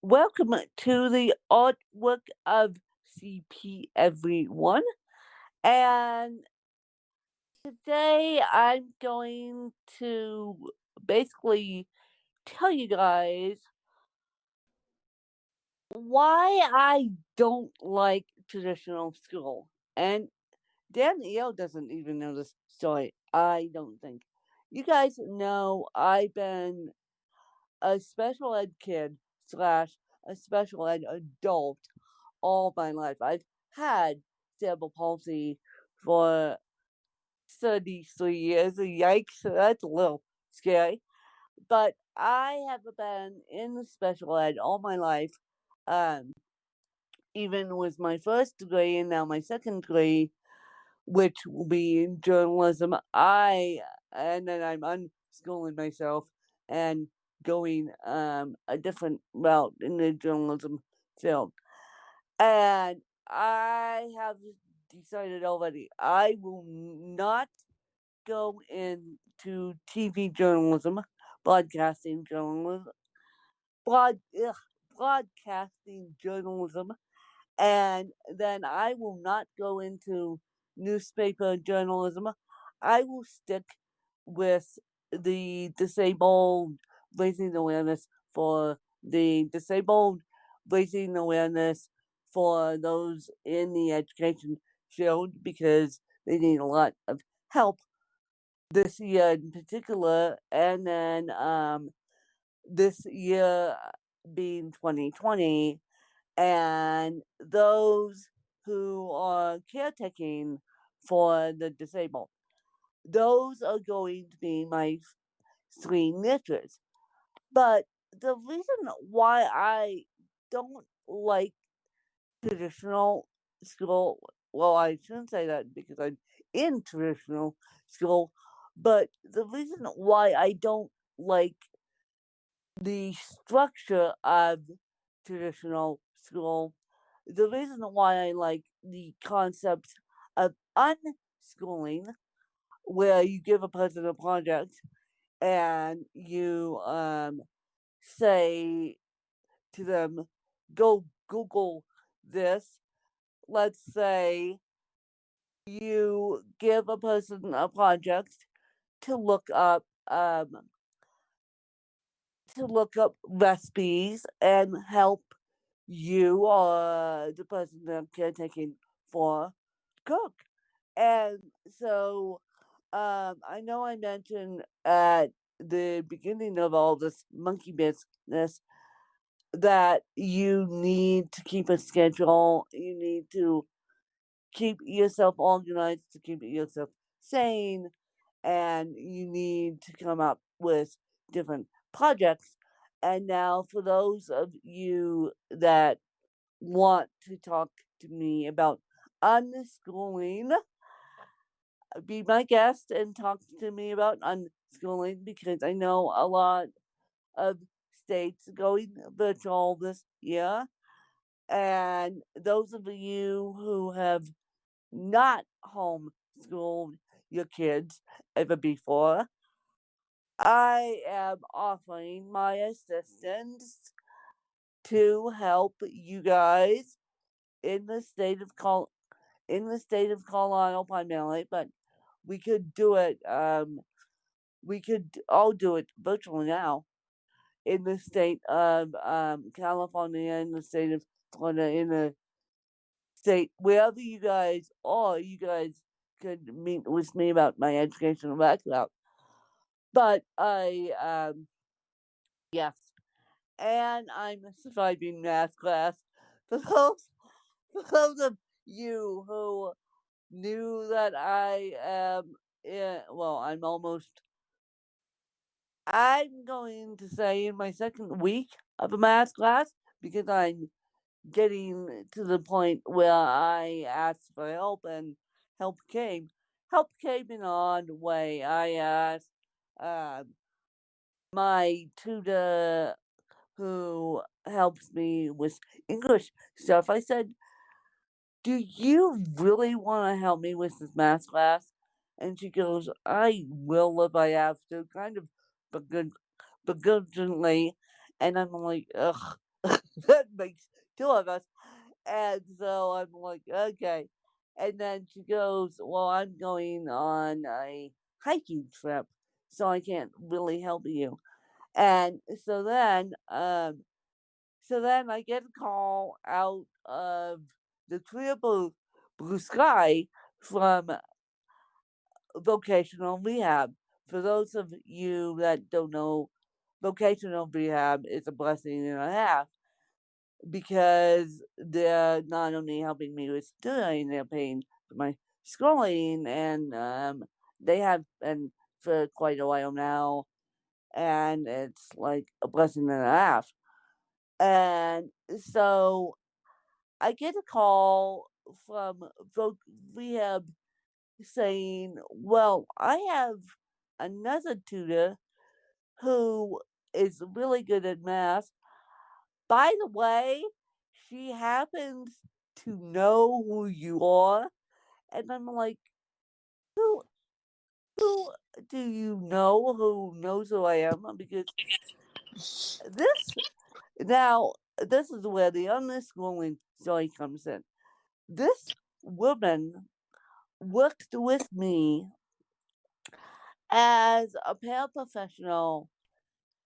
Welcome to the artwork of CP, everyone. And today I'm going to basically tell you guys why I don't like traditional school. And Danielle doesn't even know this story, I don't think. You guys know I've been a special ed kid slash a special ed adult all my life. I've had cerebral palsy for 33 years. Yikes, that's a little scary. But I have been in special ed all my life, um, even with my first degree and now my second degree, which will be in journalism. And then I'm unschooling myself and going a different route in the journalism field. And I have decided already I will not go into TV journalism, broadcasting journalism, broadcasting journalism, and then I will not go into newspaper journalism. I will stick with the disabled, raising awareness for the disabled, raising awareness for those in the education field because they need a lot of help this year in particular. And then this year being 2020, and those who are caretaking for the disabled. Those are going to be my three niches. But the reason why I don't like traditional school, well, I shouldn't say that because I'm in traditional school, but the reason why I don't like the structure of traditional school, the reason why I like the concept of unschooling, where you give a person a project and you say to them, go Google this. Let's say you give a person a project to look up recipes and help you or the person that I'm caretaking for cook. And so I know I mentioned at the beginning of all this monkey business that you need to keep a schedule, you need to keep yourself organized, to keep yourself sane, and you need to come up with different projects. And now, for those of you that want to talk to me about unschooling, be my guest and talk to me about unschooling because I know a lot of states going virtual this year. And those of you who have not homeschooled your kids ever before, I am offering my assistance to help you guys in the state of Colorado primarily, but we could do it. We could all do it virtually now in the state of California, in the state of Florida, in the state wherever you guys are. You guys could meet with me about my educational background. But yes, and I'm surviving math class. For those, for those of you who knew that I am, well, I'm going to say in my second week of a math class because I'm getting to the point where I asked for help and help came. Help came in an odd way. I asked uh, my tutor who helps me with English stuff. I said, do you really want to help me with this math class? And she goes, I will if I have to, kind of begrudgingly. And I'm like, ugh. that makes two of us. And so I'm like, okay. And then she goes, well, I'm going on a hiking trip, so I can't really help you. And so then I get a call out of the clear blue sky from vocational rehab. For those of you that don't know, vocational rehab is a blessing and a half because they're not only helping me with studying, they're paying for my schooling, and they have been for quite a while now, and it's like a blessing and a half. And so I get a call from rehab saying, well, I have another tutor who is really good at math. By the way, she happens to know who you are. And I'm like, who who do you know who knows who I am? Because this now this is where the unschooling story comes in. This woman worked with me as a paraprofessional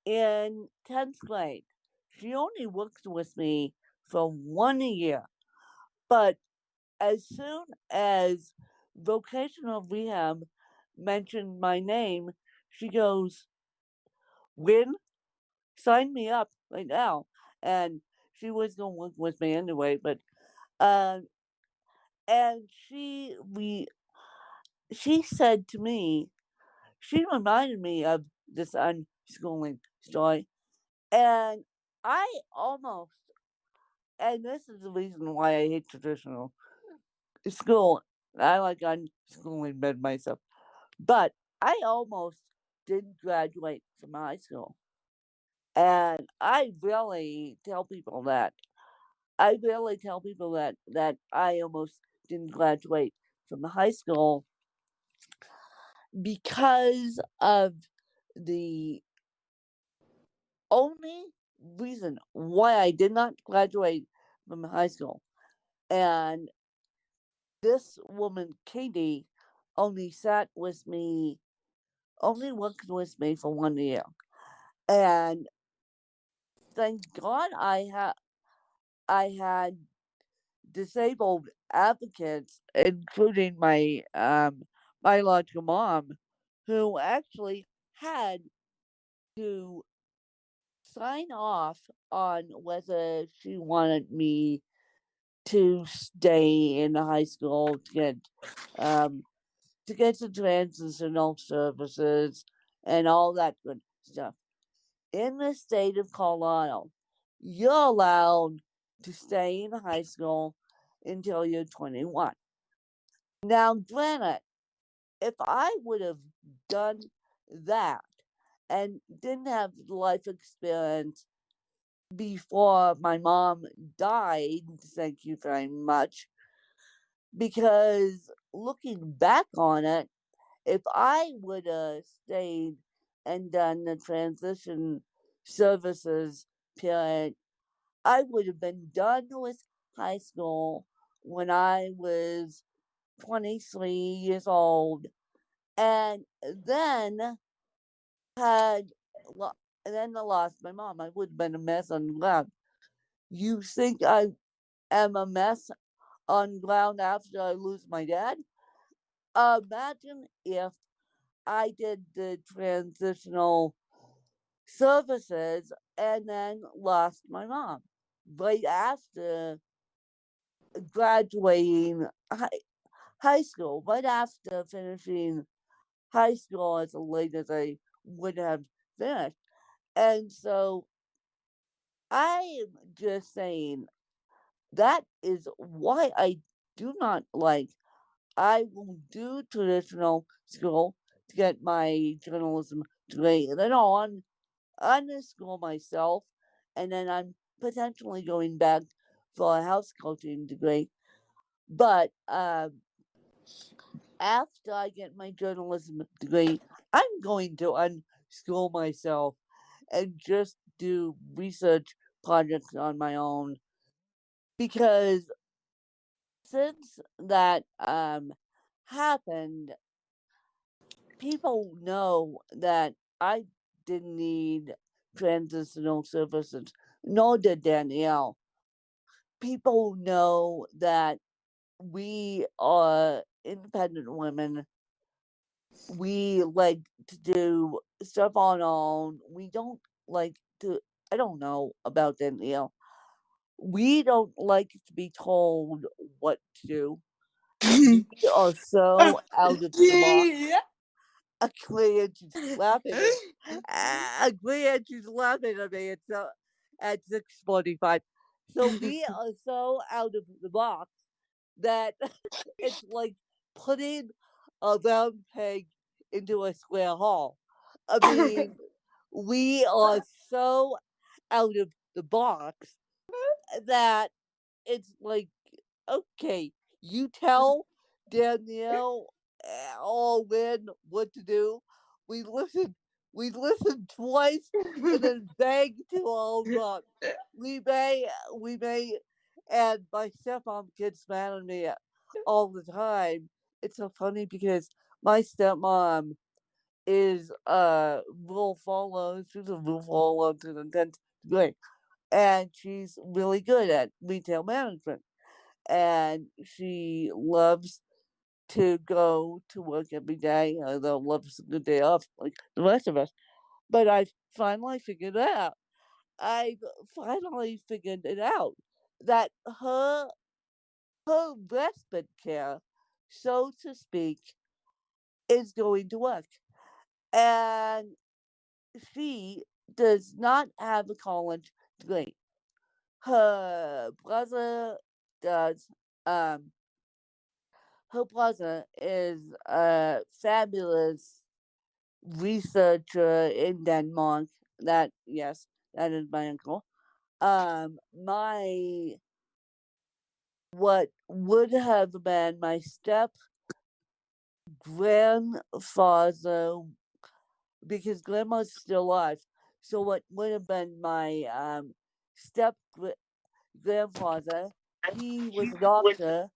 in 10th grade. She only worked with me for 1 year, but as soon as vocational rehab mentioned my name, she goes, Win, sign me up right now. And she was going to work with me anyway, but, uh, and she said to me, she reminded me of this unschooling story. And I almost, and this is the reason why I hate traditional school. I like unschooling better myself. But I almost didn't graduate from high school. And I really tell people that. I really tell people that I almost didn't graduate from high school because of the only reason why I did not graduate from high school. And this woman, Katie, only sat with me, only worked with me for 1 year. And thank God I had disabled advocates, including my biological mom, who actually had to sign off on whether she wanted me to stay in high school to get the transitional services and all that good stuff. In the state of Colorado, you're allowed to stay in high school until you're 21. Now, granted, if I would have done that and didn't have life experience before my mom died, thank you very much, because looking back on it, if I would have stayed and done the transition services period, I would have been done with high school when I was 23 years old, and then had and then I lost my mom. I would have been a mess on the ground. You think I am a mess on ground after I lose my dad? Imagine if I did the transitional services and then lost my mom right after graduating high school, right after finishing high school as late as I would have finished. And so I am just saying that is why I do not like. I will do traditional school to get my journalism degree, and then on the school myself, and then I'm potentially going back for a house coaching degree. But after I get my journalism degree, I'm going to unschool myself and just do research projects on my own because since that happened, people know that I didn't need transitional services, nor did Danielle. People know that we are independent women. We like to do stuff on our own. We don't like to, I don't know about Danielle. We don't like to be told what to do. We are so out of the box. I'm glad she's laughing at I'm glad she's laughing at me at 6:45. So we are so out of the box that it's like putting a round peg into a square hole. I mean, we are so out of the box that it's like, okay, you tell Danielle or Lynn what to do. We listen, we listen twice and then beg to our own luck. We may, and my stepmom gets mad at me all the time. It's so funny because my stepmom is a rule follower. She's a rule follower to the 10th degree, and she's really good at retail management, and she loves to go to work every day, although loves a good day off like the rest of us. But I've finally figured it out. I've finally figured it out that her respite care, so to speak, is going to work. And she does not have a college degree. Her brother does. Um, her brother is a fabulous researcher in Denmark. That yes, that is my uncle. My what would have been my step grandfather, because grandma's still alive. So what would have been my step grandfather? He was a doctor,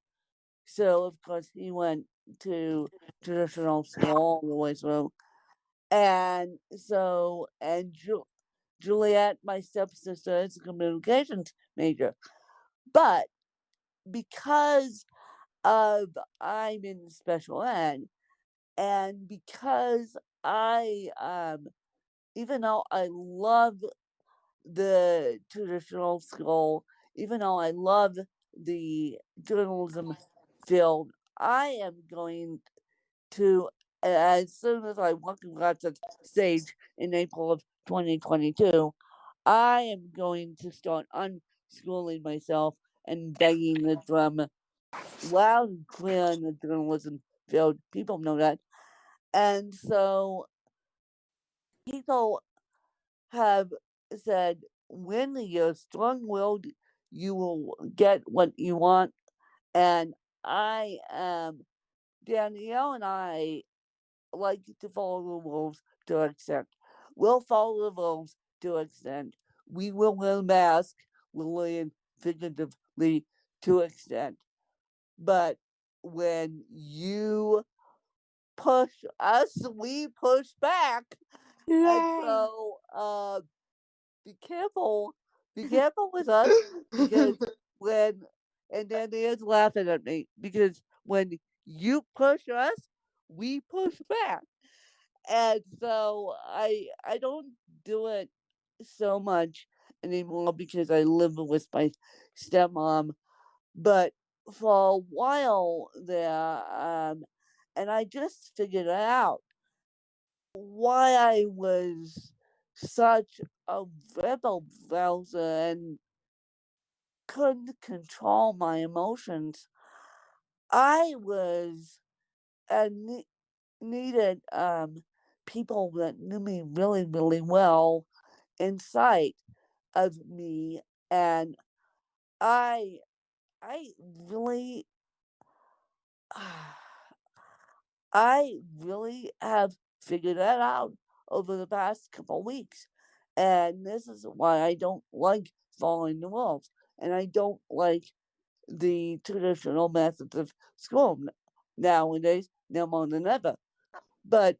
so of course he went to traditional school all the way through. And so, and Juliet, my stepsister, is a communications major. But because of I'm in special ed, and because I, even though I love the traditional school, even though I love the journalism field, I am going to, as soon as I walk across the stage in April of 2022, I am going to start unschooling myself and begging the drum loud and clear in the journalism field. People know that. And so people have said, when you're strong willed, you will get what you want. And I am, Danielle and I like to follow the rules to an extent. We'll follow the rules to an extent. We will wear masks, literally and figuratively, to an extent. But when you push us, we push back. And so be careful with us, because when, and then there's laughing at me, because when you push us, we push back. And so I don't do it so much anymore because I live with my stepmom. But for a while there, and I just figured out why I was such a rebel rouser and couldn't control my emotions. I was and needed people that knew me really, really well inside of me, and I I really I really have figured that out over the past couple weeks. And this is why I don't like following the rules. And I don't like the traditional methods of school nowadays, now more than ever. But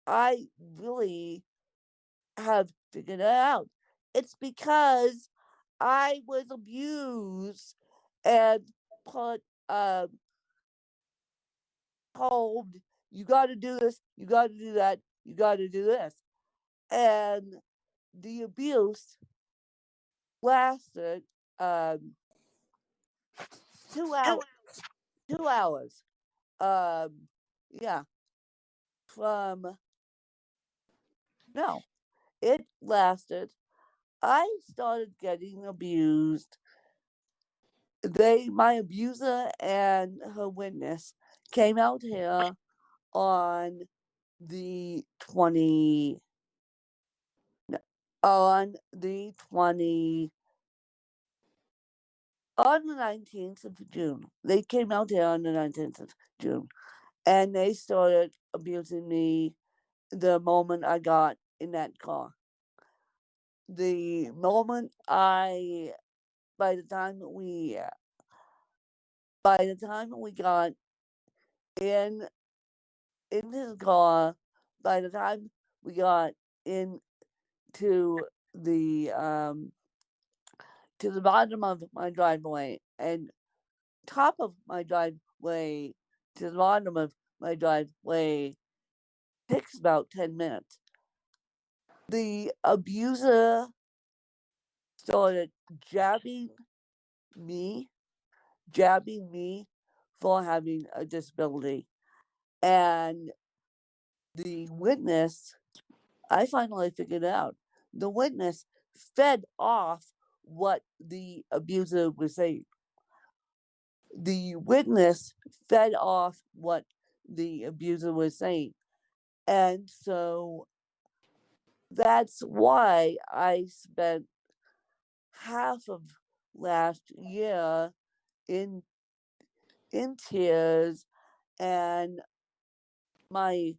I really have figured it out. It's because I was abused and put told you got to do this, you got to do that, you got to do this, and the abuse lasted um, 2 hours. 2 hours. Um, yeah, from no, it lasted. I started getting abused. My abuser and her witness came out here on the 20 on the 20 on the 19th of June. They came out here on the 19th of June and they started abusing me the moment I got in that car. The moment by the time we got in his car, by the time we got into the to the bottom of my driveway and top of my driveway to the bottom of my driveway takes about 10 minutes. The abuser started jabbing me, jabbing me for having a disability. And the witness, I finally figured out, the witness fed off what the abuser was saying. The witness fed off what the abuser was saying. And so that's why I spent half of last year in tears, and my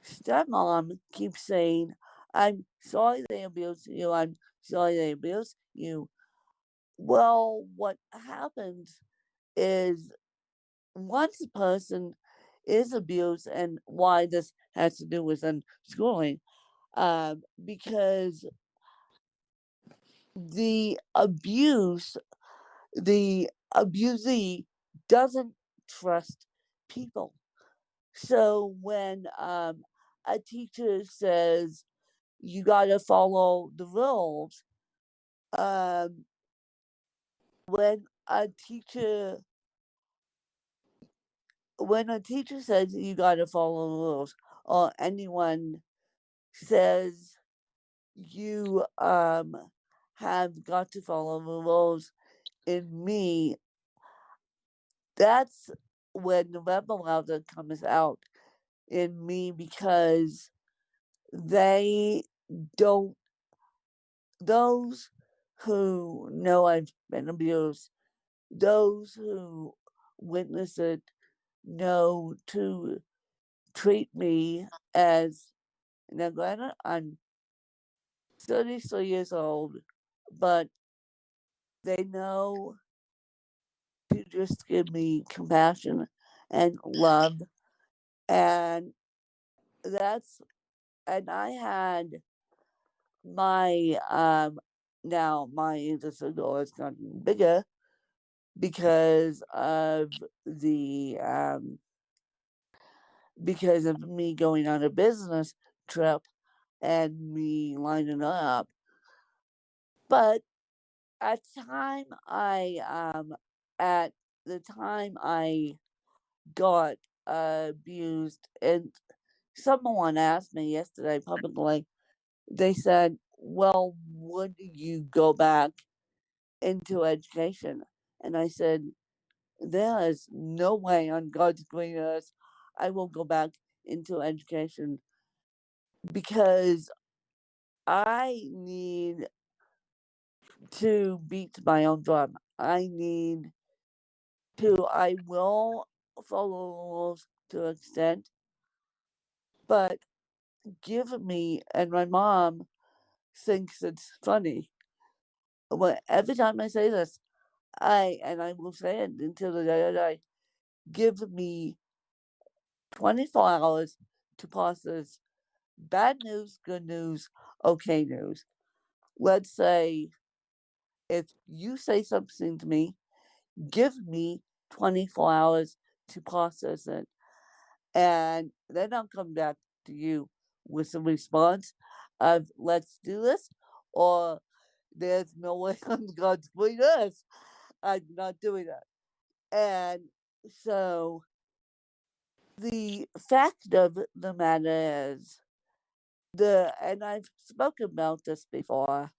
stepmom keeps saying, I'm sorry they abused you, I'm sorry they abused you. Well, what happens is once a person is abused, and why this has to do with unschooling, because the abusee doesn't trust people. So when a teacher says you got to follow the rules, um, when a teacher says you got to follow the rules, or anyone says you have got to follow the rules in me, that's when the rebel elder comes out in me, because they don't, those who know I've been abused, those who witness it, know to treat me as, now granted, I'm 33 years old, but they know to just give me compassion and love. And I had my, now my disability has gotten bigger because of because of me going on a business trip and me lining up. But at at the time I got abused, and someone asked me yesterday publicly, they said, well, would you go back into education? And I said, there is no way on God's green earth I will go back into education, because I need to beat my own drum. I will follow the rules to an extent, but give me and my mom thinks it's funny. Every time I say this, I will say it until the day I die, give me 24 hours to process bad news, good news, okay news. Let's say if you say something to me, give me 24 hours to process it. And then I'll come back to you with a response of let's do this, or there's no way I'm going to do this. I'm not doing that. And so the fact of the matter is, and I've spoken about this before.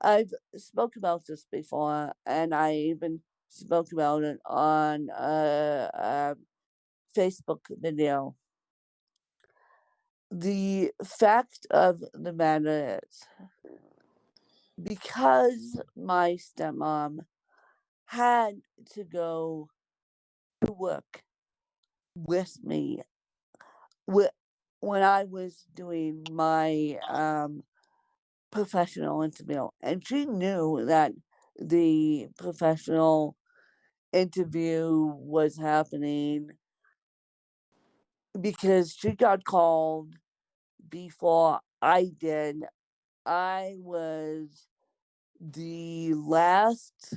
I've spoke about this before, and I even spoke about it on a Facebook video. The fact of the matter is, because my stepmom had to go to work with me when I was doing my professional interview, and she knew that the professional interview was happening because she got called before I did. I was the last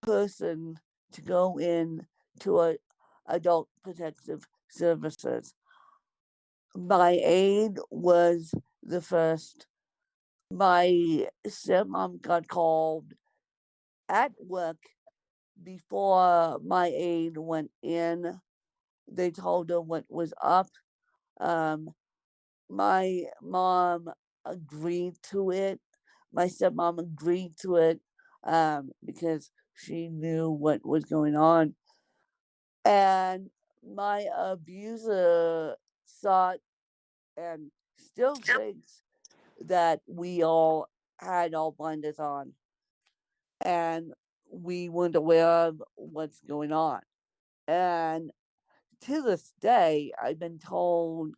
person to go in to a adult protective services. My aide was the first. My stepmom got called at work before my aide went in. They told her what was up. Um, my mom agreed to it. My stepmom agreed to it because she knew what was going on. And my abuser thought and still thinks that we all had all blinders on and we weren't aware of what's going on. And to this day, I've been told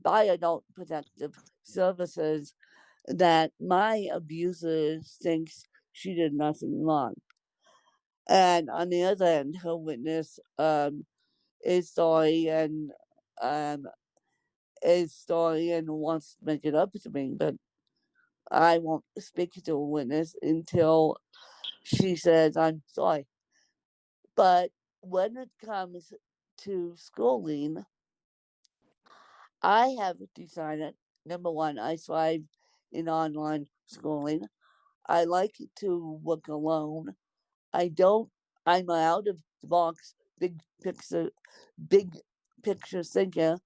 by adult protective services that my abuser thinks she did nothing wrong. And on the other end, her witness is sorry and um, wants to make it up to me, but I won't speak to a witness until she says I'm sorry. But when it comes to schooling, I have decided, number one, I thrive in online schooling. I like to work alone. I'm out of the box, picture, big picture thinker,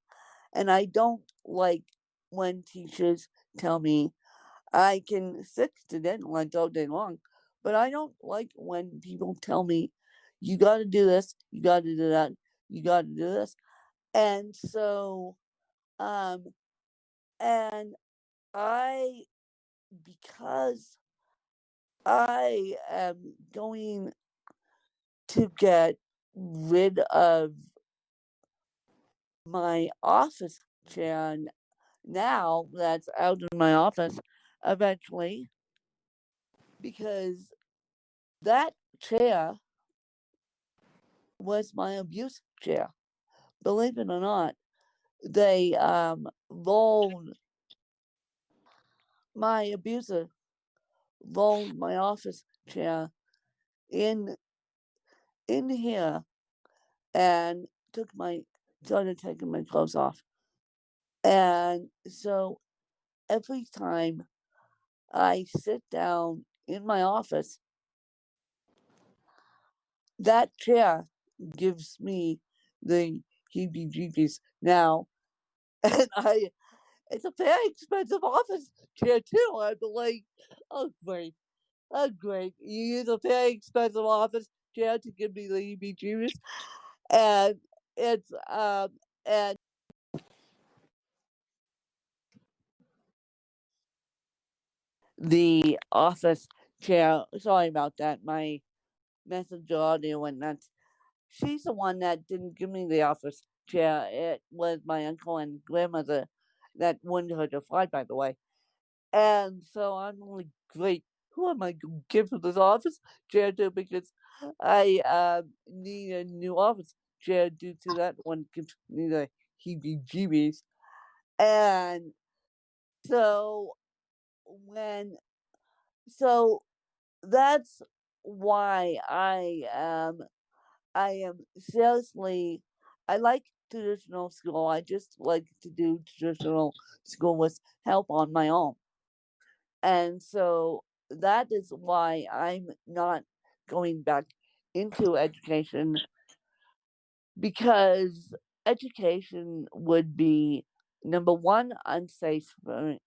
and I don't like when teachers tell me I can sit to deadlines all day long, but I don't like when people tell me you got to do this, you got to do that, you got to do this, and so um and I because I am going to get rid of my office chair now that's out in my office eventually because that chair was my abuse chair. Believe it or not, they rolled my abuser rolled my office chair in here and started taking my clothes off. And so every time I sit down in my office, that chair gives me the heebie jeebies now. And it's a very expensive office chair too. I'd be like, oh great. Oh great. You use a very expensive office chair to give me the heebie jeebies. And it's and the office chair. Sorry about that. My messenger audio went nuts. She's the one that didn't give me the office chair. It was my uncle and grandmother that wanted her to fly, by the way. And so I'm like, great, who am I going to give for this office chair to? Because I need a new office chair due to that one gives me the heebie jeebies. And so when, so that's why I am seriously, I like traditional school. I just like to do traditional school with help on my own. And so that is why I'm not going back into education, because education would be number one, unsafe for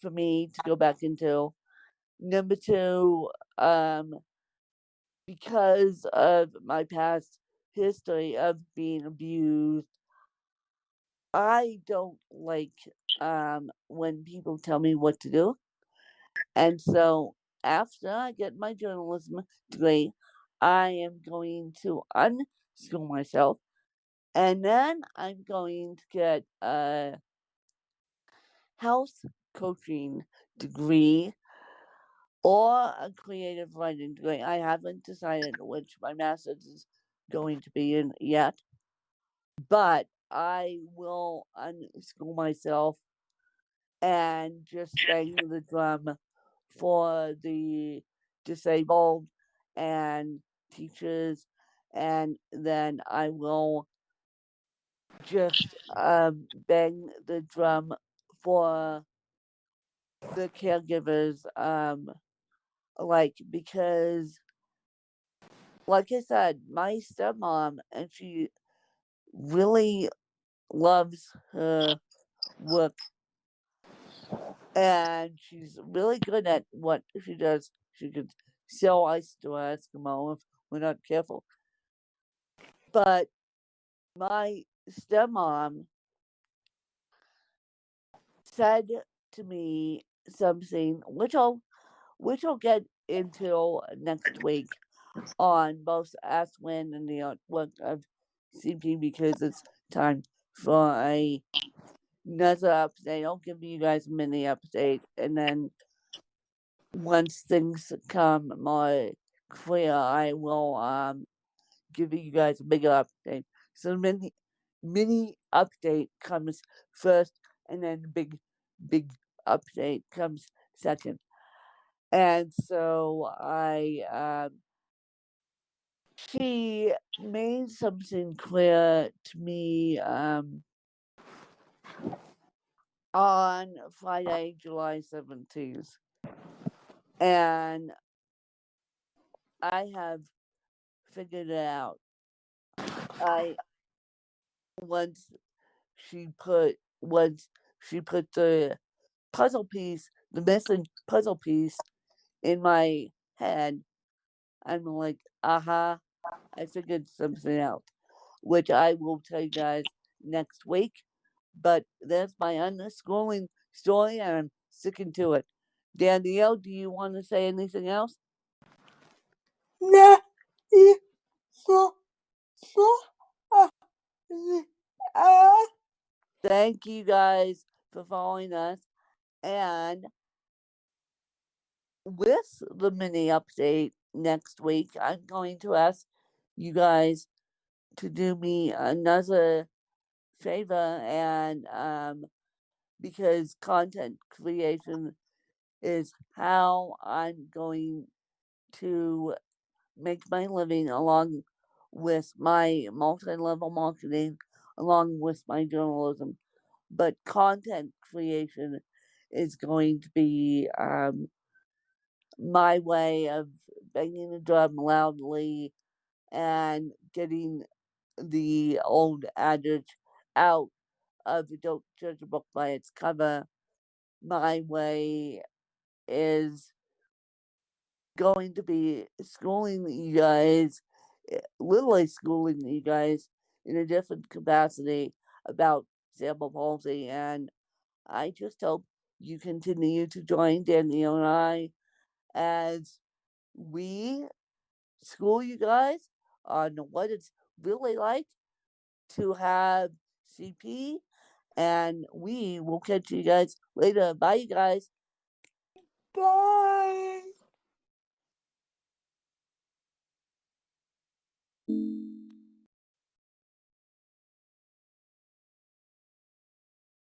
me to go back into. Number two, because of my past history of being abused, I don't like when people tell me what to do. And so after I get my journalism degree, I am going to unschool myself, and then I'm going to get a health coaching degree or a creative writing degree. I haven't decided which my master's is going to be in yet, but I will unschool myself and just bang the drum for the disabled and teachers, and then I will just bang the drum for the caregivers, like, because like I said, my stepmom, and she really loves her work, and she's really good at what she does. She could sell ice to an Eskimo if we're not careful. But my stepmom said to me something which I'll get into next week on both Ask When and the Artwork of CP, because it's time for another update. I'll give you guys a mini update, and then once things come more clear, I will give you guys a bigger update. So mini update comes first, and then big update comes second. And so she made something clear to me on Friday, July 17th, and I have figured it out. I once once she put the the missing puzzle piece in my head. I'm like, aha, I figured something out, which I will tell you guys next week. But that's my unschooling story, and I'm sticking to it. Danielle, do you want to say anything else? No, so, so, uh, uh, Thank you guys for following us. And with the mini update next week, I'm going to ask you guys to do me another favor, and because content creation is how I'm going to make my living, along with my multi-level marketing, along with my journalism. But content creation is going to be my way of banging the drum loudly and getting the old adage out of don't judge a book by its cover. My way is going to be schooling you guys, literally schooling you guys in a different capacity about cerebral palsy. And I just hope you continue to join Danielle and I as we school you guys on what it's really like to have CP. And we will catch you guys later. Bye, you guys. Bye.